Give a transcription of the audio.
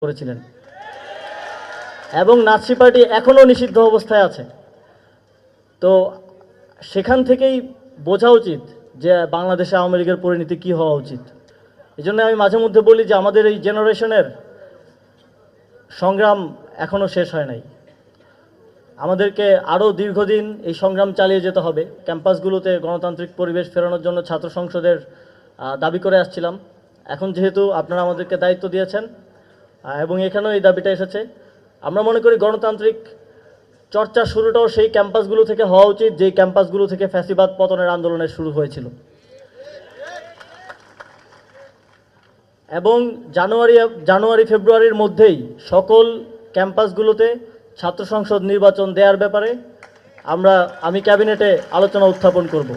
করেছিলেন এবং Nazi party এখনও নিষিদ্ধ অবস্থায় আছে। তো সেখান থেকেই বোঝা উচিত যে বাংলাদেশে আওয়ামী লীগের পরিণতি কী হওয়া উচিত। এই জন্য আমি মাঝে মধ্যে বলি যে আমাদের এই জেনারেশনের সংগ্রাম এখনও শেষ হয় নাই। আমাদেরকে আরও দীর্ঘদিন এই সংগ্রাম চালিয়ে যেতে হবে। ক্যাম্পাসগুলোতে গণতান্ত্রিক পরিবেশ ফেরানোর জন্য ছাত্র সংসদের দাবি করে আসছিলাম। এখন যেহেতু আপনারা আমাদেরকে দায়িত্ব দিয়েছেন এবং এখানেও এই দাবিটা এসেছে, আমরা মনে করি গণতান্ত্রিক চর্চা শুরুটাও সেই ক্যাম্পাসগুলো থেকে হওয়া উচিত যেই ক্যাম্পাসগুলো থেকে ফ্যাসিবাদ পতনের আন্দোলনের শুরু হয়েছিল। এবং জানুয়ারি ফেব্রুয়ারির মধ্যেই সকল ক্যাম্পাসগুলোতে ছাত্র সংসদ নির্বাচন দেওয়ার ব্যাপারে আমি ক্যাবিনেটে আলোচনা উত্থাপন করব।